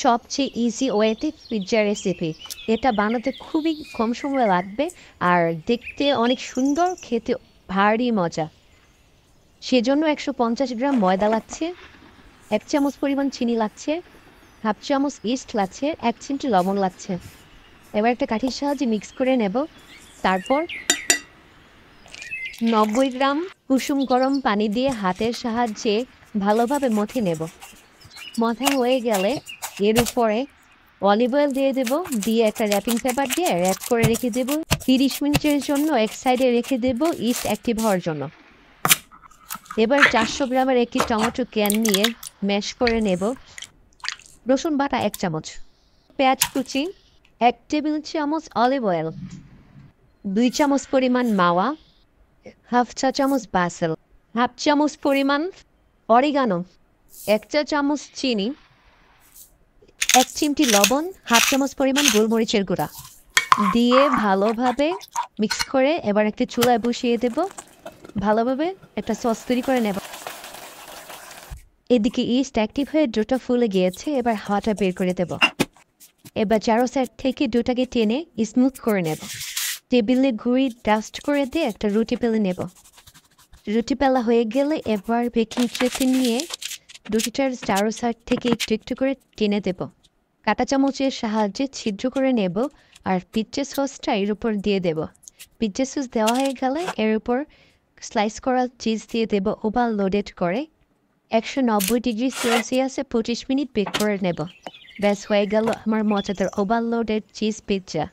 সবচেয়ে ইজি ওয়েতে pizza recipe. এটা বানাতে খুবই কম সময় লাগবে আর দেখতে অনেক সুন্দর, খেতে ভারী মজা। সেজন্য 150 গ্রাম ময়দা লাগছে, 1 চামচ পরিমাণ চিনি লাগছে, হাফ চামচ ইস্ট লাগছে, 1 চিমটি লবণ লাগছে। এবার একটা কাঠির সাহায্যে মিক্স করে নেব। তারপর 90 গ্রাম কুসুম গরম পানি দিয়ে হাতের সাহায্যে ভালোভাবে মথে নেব। মথা হয়ে গেলে এর উপরে অলিভ অয়েল দিয়ে দেব, দিয়ে একটা র্যাপিং পেপার দিয়ে র্যাপ করে রেখে দেব। 30 মিনিটের জন্য এক সাইডে রেখে দেব ইস্ট অ্যাক্টিভ হওয়ার জন্য। এবার 400 গ্রামের একটি টমেটো ক্যান নিয়ে ম্যাশ করে নেব। রসুন বাটা 1 চামচ, পেঁয়াজ কুচি, 1 টেবিল চামচ অলিভ অয়েল, 2 চামচ পরিমাণ মাওয়া, হাফ চা চামচ বাসেল, হাফ চামচ পরিমাণ অরিগানো, 1 চা চামচ চিনি, 1 চিমটি লবণ, হাফ চামচ পরিমাণ গোলমরিচের গুঁড়া দিয়ে ভালোভাবে মিক্স করে এবার একটি চুলায় বসিয়ে দেব। ভালোভাবে একটা সস তৈরি করে নেব। এদিকে ইস্ট অ্যাক্টিভ হয়ে ডোটা ফুলে গিয়েছে, এবার হাওয়াটা বের করে দেব। এবার চারো সাইড থেকে ডোটাকে টেনে স্মুথ করে নেব। টেবিলে ঘুরি ডাস্ট করে দিয়ে একটা রুটি বেলে নেব। রুটি বেলা হয়ে গেলে এবার বেকিং ট্রেতে নিয়ে রুটিটার চারো সাইড থেকে একটু একটু করে টেনে দেব। কাঁটা চামচের সাহায্যে ছিদ্র করে নেব আর পিৎজা সসটা এর উপর দিয়ে দেব। পিৎজা সস দেওয়া হয়ে গেলে এর উপর স্লাইস করা চিজ দিয়ে দেব ওভাল লোডেড করে। 190 ডিগ্রি সেলসিয়াসে 25 মিনিট বেক করে নেব। ব্যাস হয়ে গেল আমার মজাদার ওভার লোডেড চিজ পিৎজা।